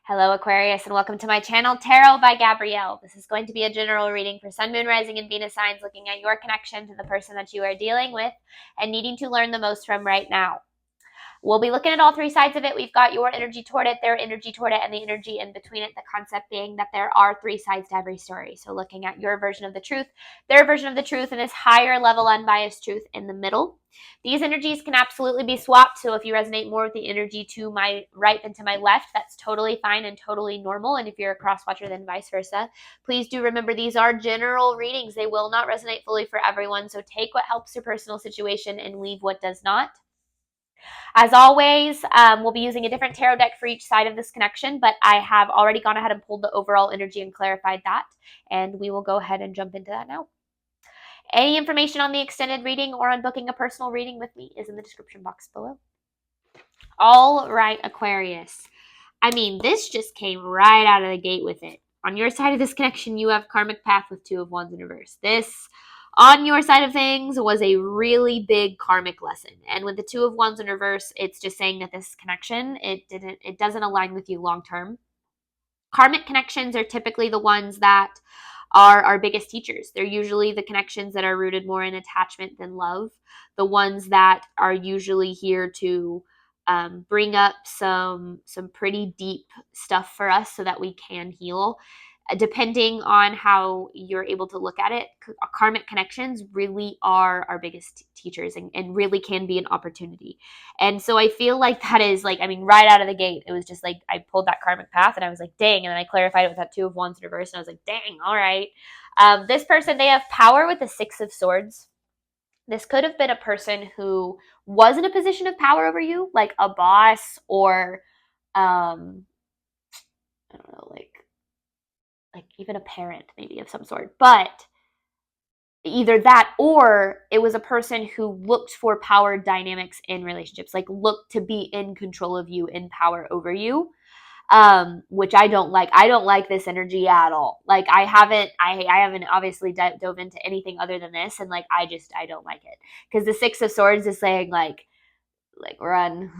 Hello, Aquarius, and welcome to my channel, Tarot by Gabrielle. This is going to be a general reading for Sun, Moon, Rising, and Venus signs, looking at your connection to the person that you are dealing with and needing to learn the most from right now. We'll be looking at all three sides of it. We've got your energy toward it, their energy toward it, and the energy in between it. The concept being that there are three sides to every story. So looking at your version of the truth, their version of the truth, and this higher level unbiased truth in the middle. These energies can absolutely be swapped. So if you resonate more with the energy to my right than to my left, that's totally fine and totally normal. And if you're a cross watcher, then vice versa. Please do remember these are general readings. They will not resonate fully for everyone. So take what helps your personal situation and leave what does not. As always, we'll be using a different tarot deck for each side of this connection, but I have already gone ahead and pulled the overall energy and clarified that, and we will go ahead and jump into that now. Any information on the extended reading or on booking a personal reading with me is in the description box below. All right, Aquarius. I mean, this just came right out of the gate with it. On your side of this connection, you have karmic path with Two of Wands in reverse. This, on your side of things, was a really big karmic lesson. And with the Two of Wands in reverse, it's just saying that this connection, it doesn't align with you long term. Karmic connections are typically the ones that are our biggest teachers. They're usually the connections that are rooted more in attachment than love. The ones that are usually here to bring up some pretty deep stuff for us so that we can heal. Depending on how you're able to look at it, karmic connections really are our biggest teachers and really can be an opportunity. And so I feel like that is like, I mean, right out of the gate, it was just like I pulled that karmic path and I was like, dang. And then I clarified it with that Two of Wands in reverse and I was like, dang, all right. This person, they have power with the Six of Swords. This could have been a person who was in a position of power over you, like a boss or, I don't know, like even a parent maybe of some sort. But either that or it was a person who looked for power dynamics in relationships, like looked to be in control of you, in power over you. Which I don't like. I don't like this energy at all. Like I haven't obviously dove into anything other than this, and like I don't like it because the Six of Swords is saying like run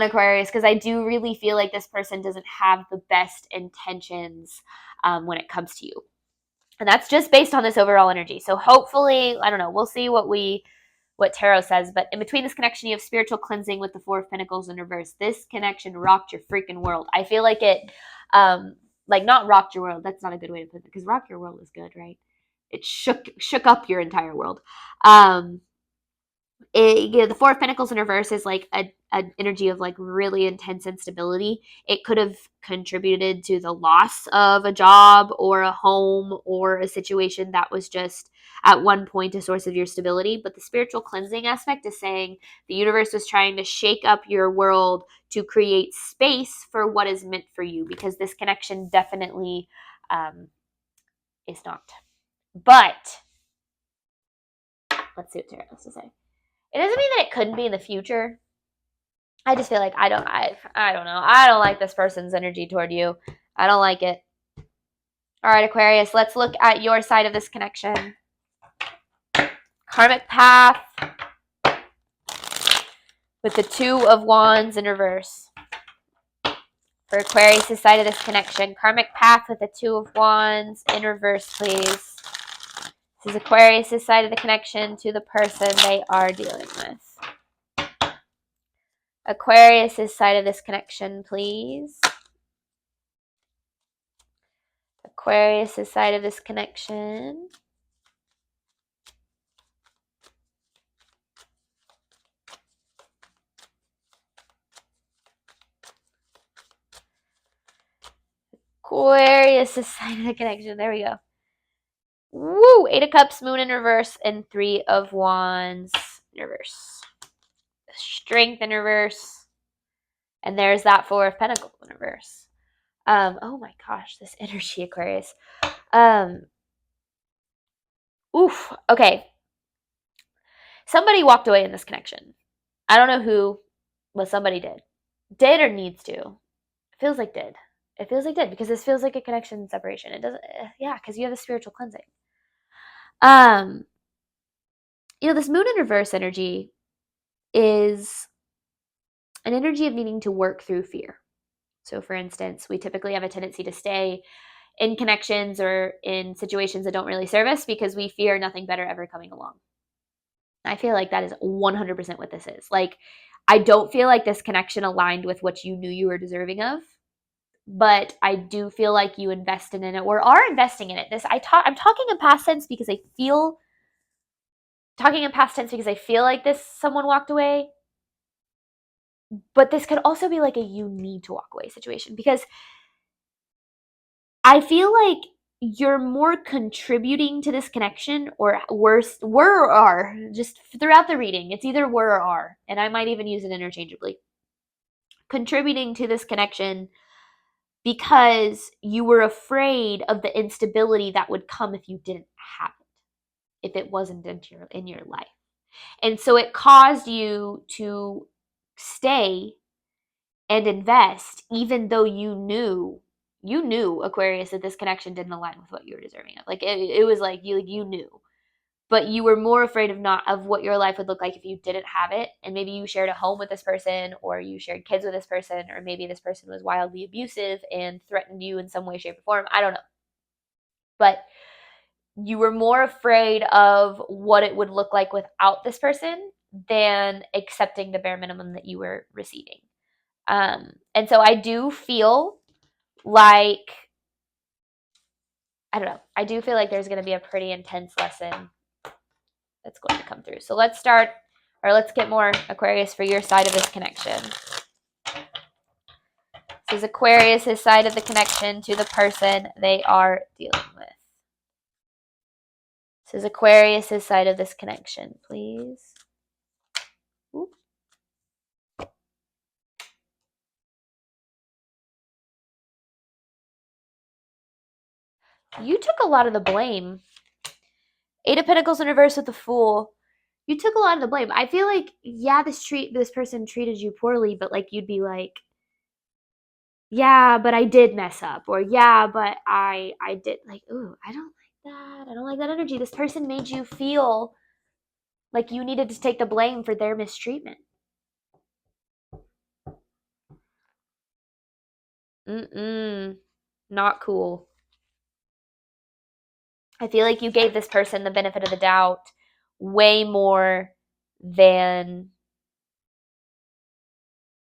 Aquarius, because I do really feel like this person doesn't have the best intentions when it comes to you, and that's just based on this overall energy. So hopefully, I don't know, we'll see what tarot says, but in between this connection, you have spiritual cleansing with the Four of Pentacles in reverse. This connection rocked your freaking world. I feel like it, like not rocked your world. That's not a good way to put it, because rock your world is good, right? It shook up your entire world. The Four of Pentacles in reverse is like an energy of like really intense instability. It could have contributed to the loss of a job or a home or a situation that was just at one point a source of your stability. But the spiritual cleansing aspect is saying the universe was trying to shake up your world to create space for what is meant for you, because this connection definitely is not. But let's see what tarot has to say. It doesn't mean that it couldn't be in the future. I just feel like I don't know. I don't like this person's energy toward you. I don't like it. All right, Aquarius, let's look at your side of this connection. Karmic path with the Two of Wands in reverse. For Aquarius' side of this connection, karmic path with the Two of Wands in reverse, please. This is Aquarius' side of the connection to the person they are dealing with. Aquarius' side of this connection, please. Aquarius' side of this connection. Aquarius' side of the connection. There we go. Woo! Eight of Cups, Moon in reverse, and Three of Wands in reverse. Strength in reverse. And there's that Four of Pentacles in reverse. Oh my gosh, this energy, Aquarius. Oof. Okay. Somebody walked away in this connection. I don't know who, but somebody did. Did or needs to. It feels like did. It feels like did, because this feels like a connection separation. It doesn't, yeah, because you have a spiritual cleansing. This Moon in reverse energy is an energy of needing to work through fear. So for instance, we typically have a tendency to stay in connections or in situations that don't really serve us because we fear nothing better ever coming along. I feel like that is 100% what this is. Like, I don't feel like this connection aligned with what you knew you were deserving of, but I do feel like you invested in it or are investing in it. I'm talking in past tense because I feel like this someone walked away, but this could also be like a you need to walk away situation because I feel like you're more contributing to this connection or worse, were or are, just throughout the reading. It's either were or are, and I might even use it interchangeably. Contributing to this connection because you were afraid of the instability that would come if you didn't have it, if it wasn't in your life. And so it caused you to stay and invest even though you knew, Aquarius, that this connection didn't align with what you were deserving of. Like it was like you knew, but you were more afraid of what your life would look like if you didn't have it. And maybe you shared a home with this person, or you shared kids with this person, or maybe this person was wildly abusive and threatened you in some way, shape, or form. I don't know. But you were more afraid of what it would look like without this person than accepting the bare minimum that you were receiving. And so I do feel like, I don't know, I do feel like there's going to be a pretty intense lesson that's going to come through. So let's get more, Aquarius, for your side of this connection. This is Aquarius' side of the connection to the person they are dealing with. This is Aquarius' side of this connection, please. Ooh. You took a lot of the blame. Eight of Pentacles in reverse with the Fool. You took a lot of the blame. I feel like, yeah, this person treated you poorly, but like you'd be like, yeah, but I did mess up, or yeah, but I did, like, ooh, I don't like that. I don't like that energy. This person made you feel like you needed to take the blame for their mistreatment. Not cool. I feel like you gave this person the benefit of the doubt way more than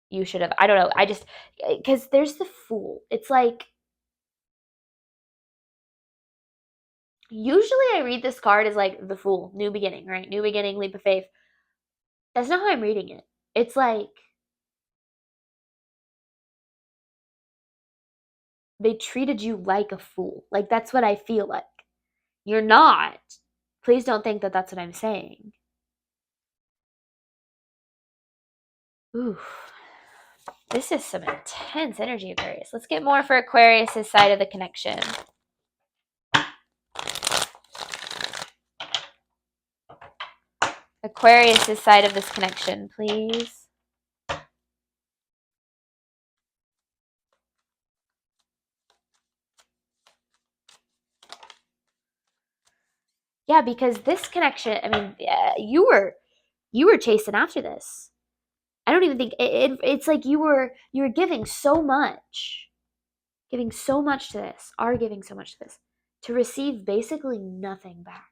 you should have. I don't know. I just, because there's the Fool. It's like, usually I read this card as like the Fool, new beginning, right? New beginning, leap of faith. That's not how I'm reading it. It's like they treated you like a fool. Like, that's what I feel like. You're not. Please don't think that that's what I'm saying. Ooh. This is some intense energy, Aquarius. Let's get more for Aquarius' side of the connection. Aquarius' side of this connection, please. Yeah, because this connection, I mean, you were chasing after this. I don't even think it's like you were giving so much to this, are giving so much to this, to receive basically nothing back.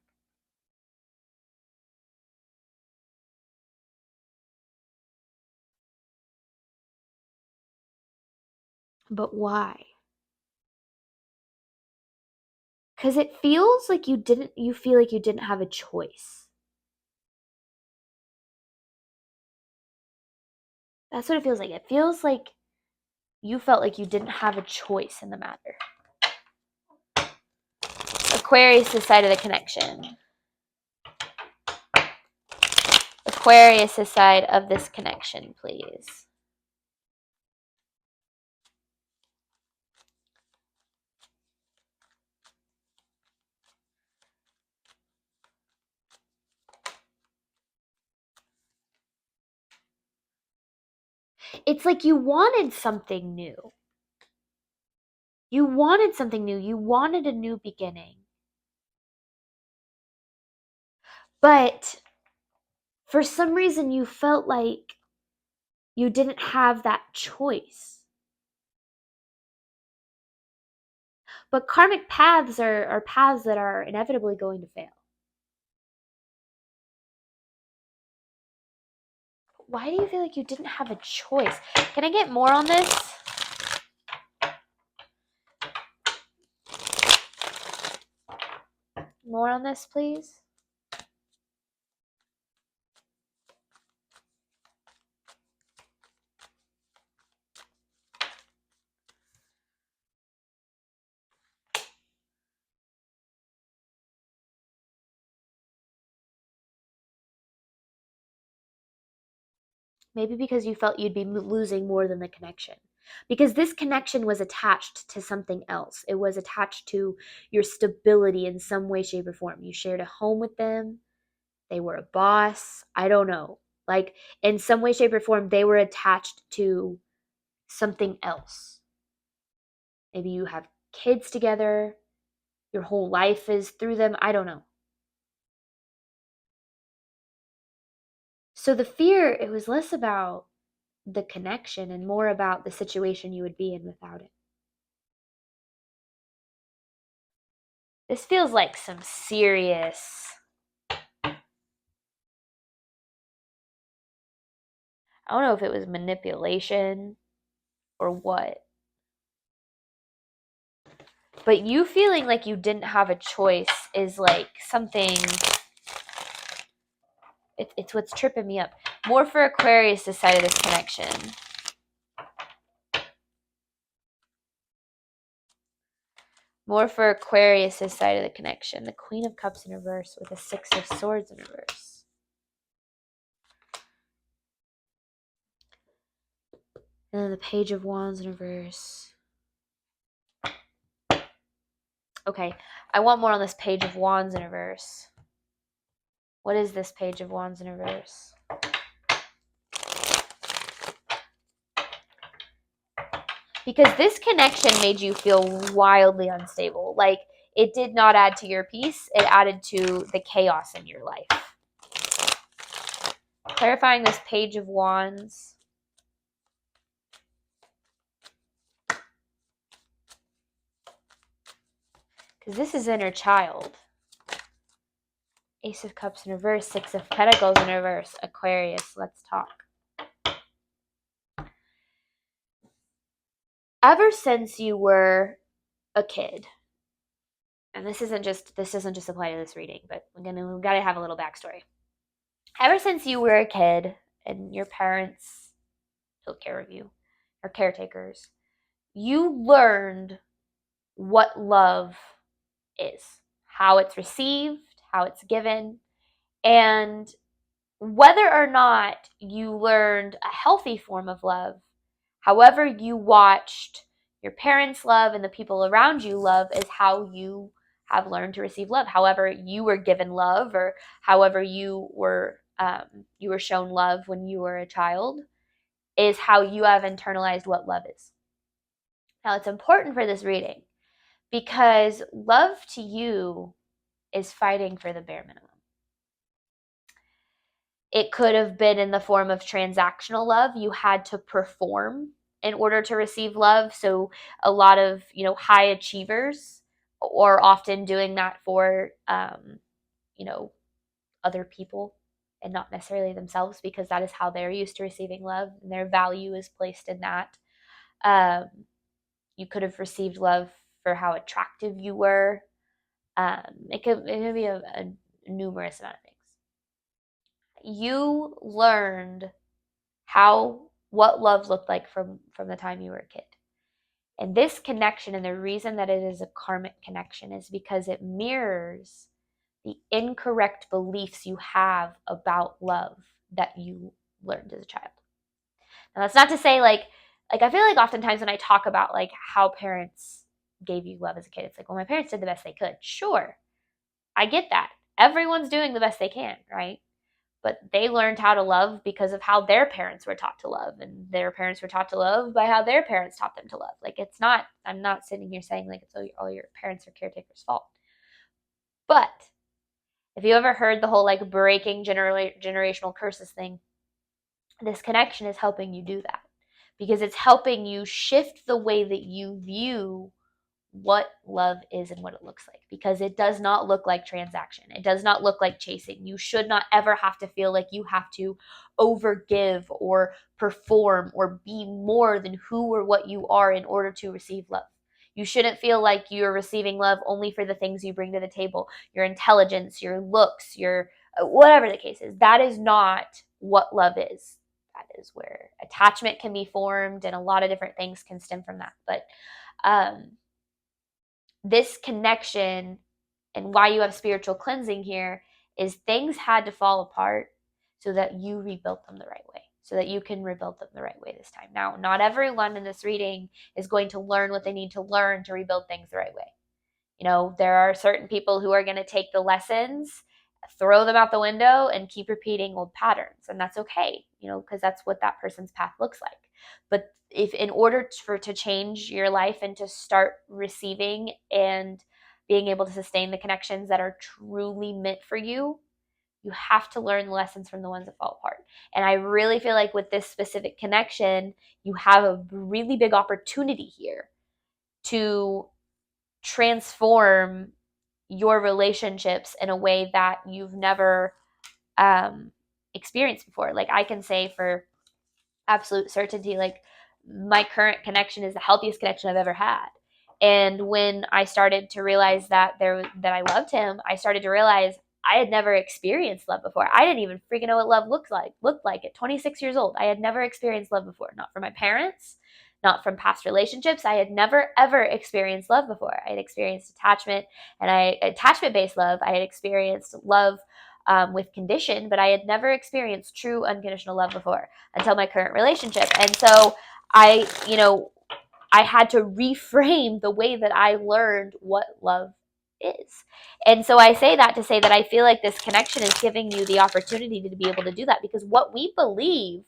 But why? Because it feels like you feel like you didn't have a choice. That's what it feels like. It feels like you felt like you didn't have a choice in the matter. Aquarius' side of the connection. Aquarius' side of this connection, please. It's like you wanted something new. You wanted something new. You wanted a new beginning. But for some reason, you felt like you didn't have that choice. But karmic paths are paths that are inevitably going to fail. Why do you feel like you didn't have a choice? Can I get more on this? More on this, please? Maybe because you felt you'd be losing more than the connection. Because this connection was attached to something else. It was attached to your stability in some way, shape, or form. You shared a home with them. They were a boss. I don't know. Like, in some way, shape, or form, they were attached to something else. Maybe you have kids together. Your whole life is through them. I don't know. So the fear, it was less about the connection and more about the situation you would be in without it. This feels like some serious, I don't know if it was manipulation or what. But you feeling like you didn't have a choice is like something, it's what's tripping me up. More for Aquarius, this side of this connection. More for Aquarius, this side of the connection. The Queen of Cups in reverse with the Six of Swords in reverse. And then the Page of Wands in reverse. Okay, I want more on this Page of Wands in reverse. What is this Page of Wands in reverse? Because this connection made you feel wildly unstable. Like, it did not add to your peace. It added to the chaos in your life. Clarifying this Page of Wands. Because this is inner child. Ace of Cups in reverse. Six of Pentacles in reverse. Aquarius, let's talk. Ever since you were a kid, and this doesn't just apply to this reading, but we've got to have a little backstory. Ever since you were a kid and your parents took care of you, or caretakers, you learned what love is, how it's received, how it's given, and whether or not you learned a healthy form of love, however you watched your parents love and the people around you love is how you have learned to receive love. However you were given love, or however you were shown love when you were a child, is how you have internalized what love is. Now, it's important for this reading because love to you is fighting for the bare minimum. It could have been in the form of transactional love. You had to perform in order to receive love. So a lot of, high achievers are often doing that for, other people and not necessarily themselves, because that is how they're used to receiving love and their value is placed in that. You could have received love for how attractive you were. It could be a numerous amount of things. You learned what love looked like from the time you were a kid. And this connection, and the reason that it is a karmic connection, is because it mirrors the incorrect beliefs you have about love that you learned as a child. Now, that's not to say like I feel like oftentimes when I talk about like how parents gave you love as a kid, it's like, well, my parents did the best they could. Sure, I get that. Everyone's doing the best they can, right? But they learned how to love because of how their parents were taught to love, and their parents were taught to love by how their parents taught them to love. Like, I'm not sitting here saying like it's all your parents or caretakers' fault. But if you ever heard the whole like breaking generational curses thing, this connection is helping you do that, because it's helping you shift the way that you view what love is and what it looks like, because it does not look like transaction. It does not look like chasing. You should not ever have to feel like you have to overgive or perform or be more than who or what you are in order to receive love. You shouldn't feel like you're receiving love only for the things you bring to the table, your intelligence, your looks, your whatever the case is. That is not what love is. That is where attachment can be formed, and a lot of different things can stem from that. But this connection and why you have spiritual cleansing here is things had to fall apart so that you rebuilt them the right way, so that you can rebuild them the right way this time. Now, not everyone in this reading is going to learn what they need to learn to rebuild things the right way. You know, there are certain people who are going to take the lessons, throw them out the window, and keep repeating old patterns. And that's okay, you know, because that's what that person's path looks like. But if in order to change your life and to start receiving and being able to sustain the connections that are truly meant for you, you have to learn the lessons from the ones that fall apart. And I really feel like with this specific connection, you have a really big opportunity here to transform your relationships in a way that you've never experienced before. Like, I can say for absolute certainty, like, my current connection is the healthiest connection I've ever had. And when I started to realize that I loved him, I started to realize I had never experienced love before. I didn't even freaking know what love looked like at 26 years old. I had never experienced love before, not from my parents, not from past relationships. I had never ever experienced love before. I had experienced attachment attachment-based love. I had experienced love with condition, but I had never experienced true unconditional love before until my current relationship. And so I had to reframe the way that I learned what love is. And so I say that to say that I feel like this connection is giving you the opportunity to be able to do that, because what we believe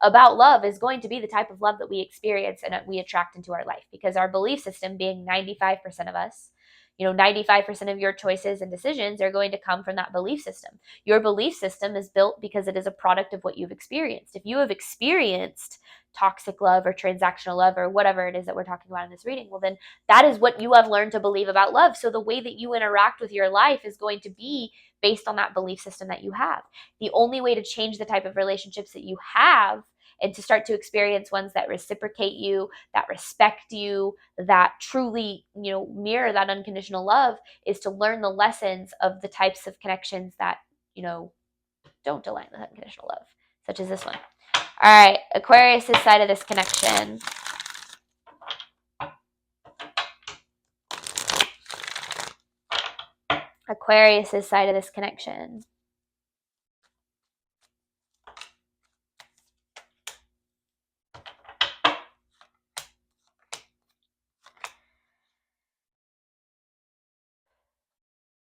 about love is going to be the type of love that we experience and that we attract into our life, because our belief system, being 95% of us, 95% of your choices and decisions are going to come from that belief system. Your belief system is built because it is a product of what you've experienced. If you have experienced toxic love or transactional love or whatever it is that we're talking about in this reading, well, then that is what you have learned to believe about love. So the way that you interact with your life is going to be based on that belief system that you have. The only way to change the type of relationships that you have and to start to experience ones that reciprocate you, that respect you, that truly, mirror that unconditional love, is to learn the lessons of the types of connections that, don't align with unconditional love, such as this one. All right, Aquarius' side of this connection. Aquarius' side of this connection.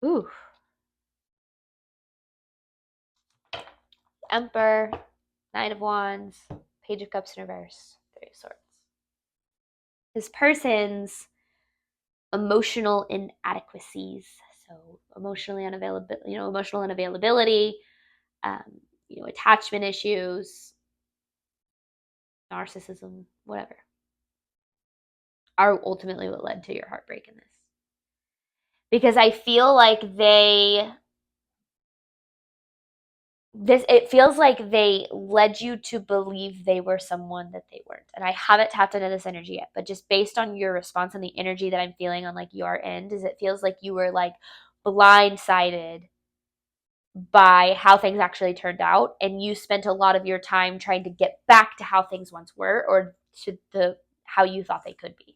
Ooh. Emperor, Knight of Wands, Page of Cups in reverse, Three of Swords. This person's emotional inadequacies, so emotional unavailability, attachment issues, narcissism, whatever, are ultimately what led to your heartbreak in this. Because I feel like it feels like they led you to believe they were someone that they weren't. And I haven't tapped into this energy yet, but just based on your response and the energy that I'm feeling on like your end, is it feels like you were like blindsided by how things actually turned out, and you spent a lot of your time trying to get back to how things once were, or to how you thought they could be.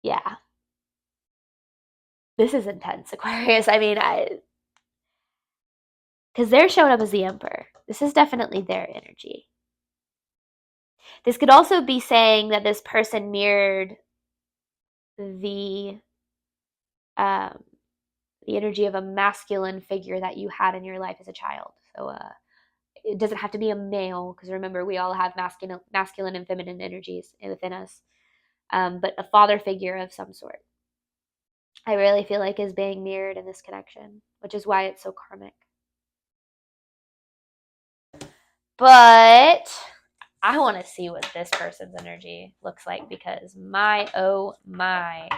Yeah. This is intense, Aquarius. I mean, because they're showing up as the Emperor. This is definitely their energy. This could also be saying that this person mirrored the energy of a masculine figure that you had in your life as a child. So it doesn't have to be a male, because remember, we all have masculine and feminine energies within us. But a father figure of some sort, I really feel like, is being mirrored in this connection, which is why it's so karmic. But I want to see what this person's energy looks like because my, oh my.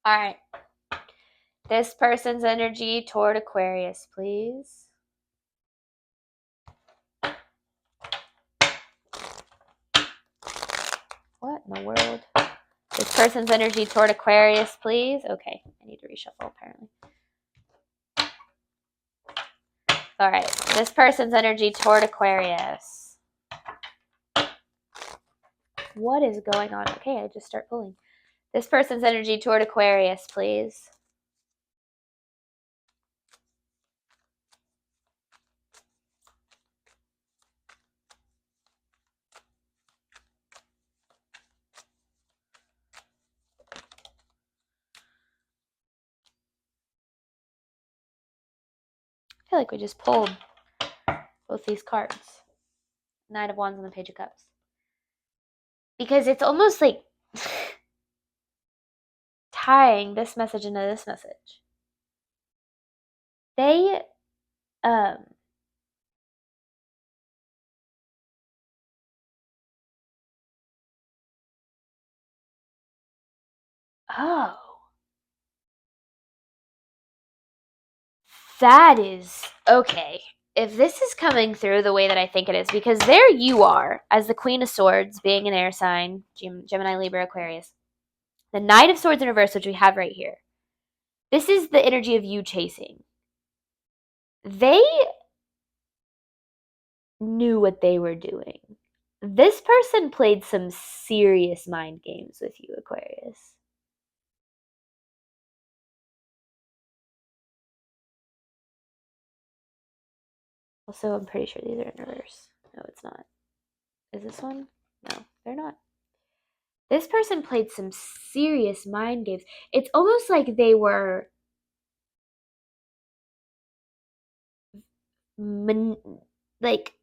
All right. This person's energy toward Aquarius, please. What in the world? This person's energy toward Aquarius, please. Okay, I need to reshuffle apparently. All right, this person's energy toward Aquarius. What is going on? Okay, I just start pulling. This person's energy toward Aquarius, please. I feel like we just pulled both these cards. Knight of Wands and the Page of Cups. Because it's almost like tying this message into this message. They, oh. That is, okay. If this is coming through the way that I think it is, because there you are, as the Queen of Swords, being an air sign, Gemini, Libra, Aquarius. The Knight of Swords in reverse, which we have right here. This is the energy of you chasing. They knew what they were doing. This person played some serious mind games with you, Aquarius. Also, I'm pretty sure these are in reverse. No, it's not. Is this one? No, they're not. This person played some serious mind games. It's almost like they were like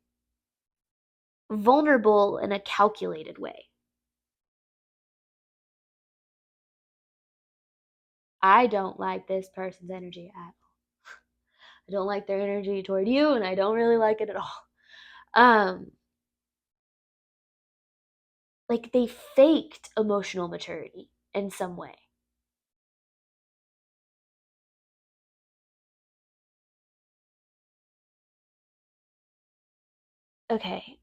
vulnerable in a calculated way. I don't like this person's energy at all. I don't like their energy toward you, and I don't really like it at all. Like they faked emotional maturity in some way. Okay.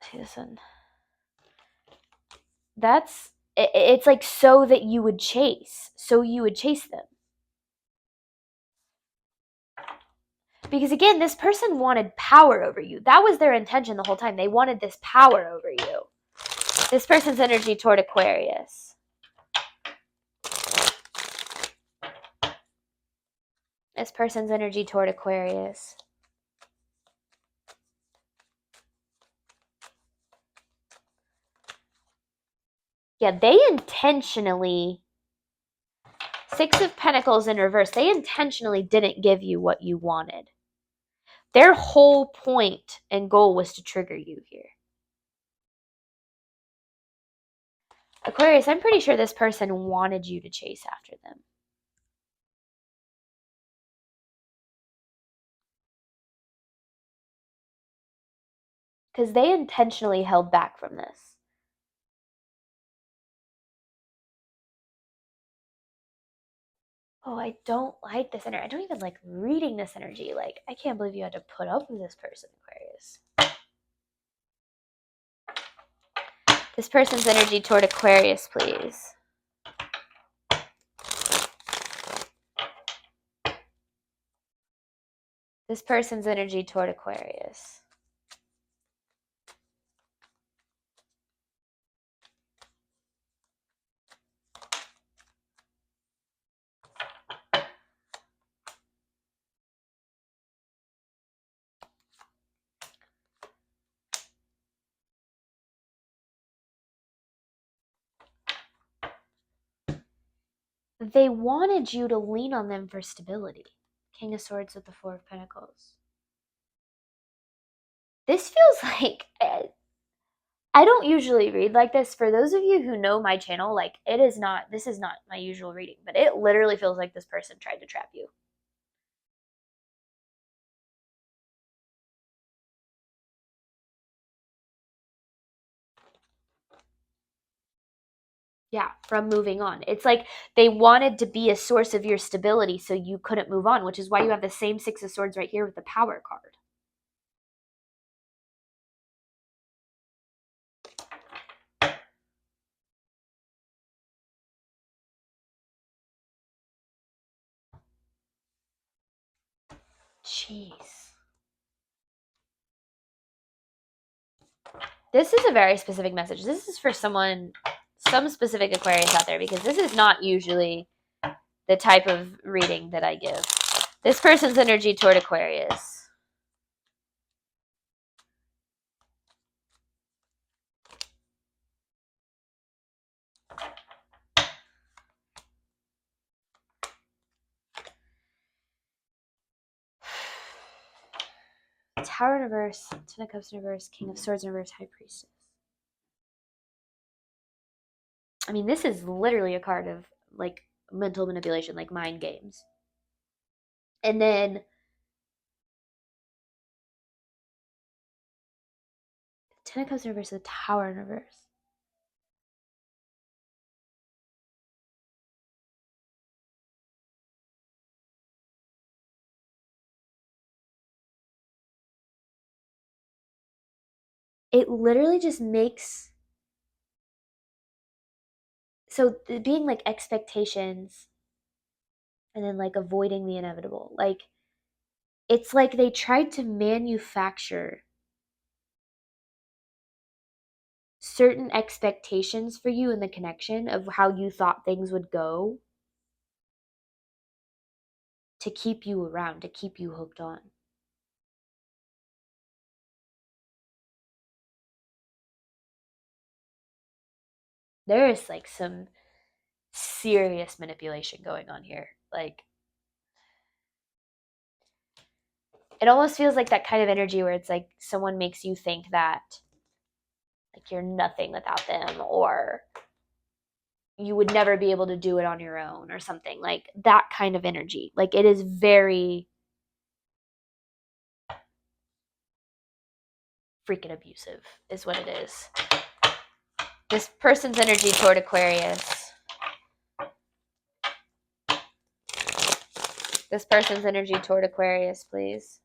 See this one. It's like so that you would chase. So you would chase them. Because again, this person wanted power over you. That was their intention the whole time. They wanted this power over you. This person's energy toward Aquarius. This person's energy toward Aquarius. Yeah, they intentionally, Six of Pentacles in reverse, they intentionally didn't give you what you wanted. Their whole point and goal was to trigger you here. Aquarius, I'm pretty sure this person wanted you to chase after them. Because they intentionally held back from this. Oh, I don't like this energy. I don't even like reading this energy. Like, I can't believe you had to put up with this person, Aquarius. This person's energy toward Aquarius, please. This person's energy toward Aquarius. They wanted you to lean on them for stability. King of Swords with the Four of Pentacles. This feels like I don't usually read like this. For those of you who know my channel, like this is not my usual reading, but it literally feels like this person tried to trap you. Yeah, from moving on. It's like they wanted to be a source of your stability so you couldn't move on, which is why you have the same Six of Swords right here with the Power card. Jeez. This is a very specific message. This is for some specific Aquarius out there, because this is not usually the type of reading that I give. This person's energy toward Aquarius. Tower in reverse, Ten of Cups in reverse, King of Swords in reverse, High Priestess. I mean, this is literally a card of like mental manipulation, like mind games. And then Ten of Cups in reverse, the Tower in reverse. It literally just makes, so being like expectations and then like avoiding the inevitable. Like, it's like they tried to manufacture certain expectations for you in the connection of how you thought things would go to keep you around, to keep you hooked on. There is like some serious manipulation going on here. Like, it almost feels like that kind of energy where it's like someone makes you think that like you're nothing without them, or you would never be able to do it on your own, or something like that kind of energy. Like, it is very freaking abusive is what it is. This person's energy toward Aquarius. This person's energy toward Aquarius, please.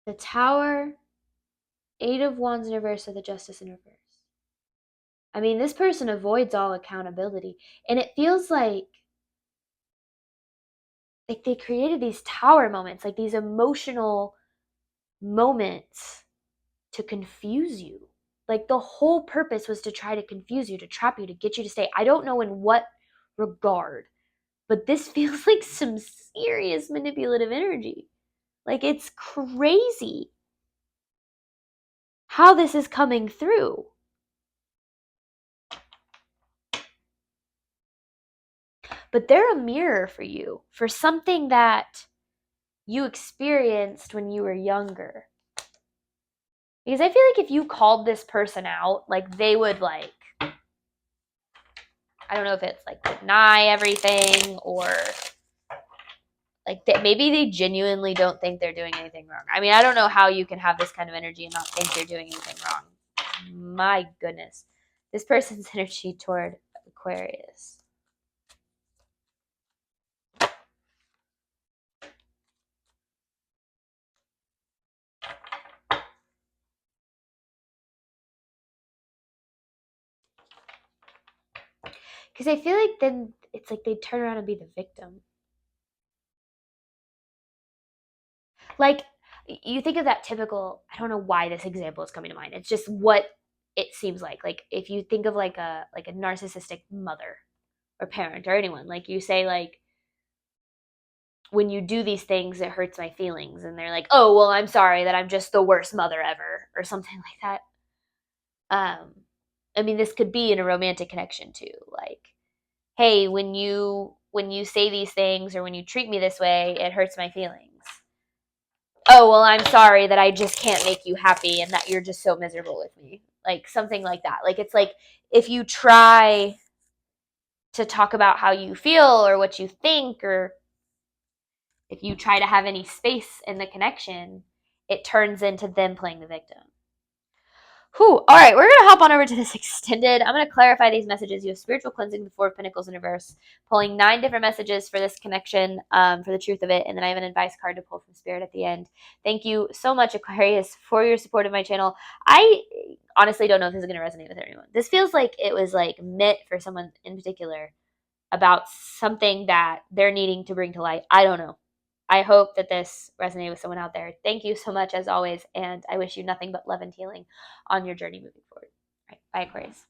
The Tower, Eight of Wands in reverse, or the Justice in reverse. I mean, this person avoids all accountability. And it feels like they created these tower moments, like these emotional moments to confuse you. Like, the whole purpose was to try to confuse you, to trap you, to get you to stay. I don't know in what regard, but this feels like some serious manipulative energy. Like, it's crazy how this is coming through. But they're a mirror for you, for something that you experienced when you were younger. Because I feel like if you called this person out, like, they would, like, I don't know if it's like deny everything, or like maybe they genuinely don't think they're doing anything wrong. I mean, I don't know how you can have this kind of energy and not think you're doing anything wrong. My goodness. This person's energy toward Aquarius. Because I feel like then it's like they turn around and be the victim. Like, you think of that typical, I don't know why this example is coming to mind. It's just what it seems like. Like, if you think of like a narcissistic mother or parent or anyone, like, you say, like, when you do these things, it hurts my feelings. And they're like, oh, well, I'm sorry that I'm just the worst mother ever, or something like that. I mean, this could be in a romantic connection too. Like, hey, when you say these things or when you treat me this way, it hurts my feelings. Oh, well, I'm sorry that I just can't make you happy and that you're just so miserable with me. Like something like that. Like it's like if you try to talk about how you feel or what you think, or if you try to have any space in the connection, it turns into them playing the victim. Whew. All right, we're going to hop on over to this extended. I'm going to clarify these messages. You have spiritual cleansing, the Four of Pentacles in reverse, pulling 9 different messages for this connection, for the truth of it, and then I have an advice card to pull from Spirit at the end. Thank you so much, Aquarius, for your support of my channel. I honestly don't know if this is going to resonate with everyone. This feels like it was like meant for someone in particular about something that they're needing to bring to light. I don't know. I hope that this resonated with someone out there. Thank you so much as always, and I wish you nothing but love and healing on your journey moving forward. All right, bye, Aquarius.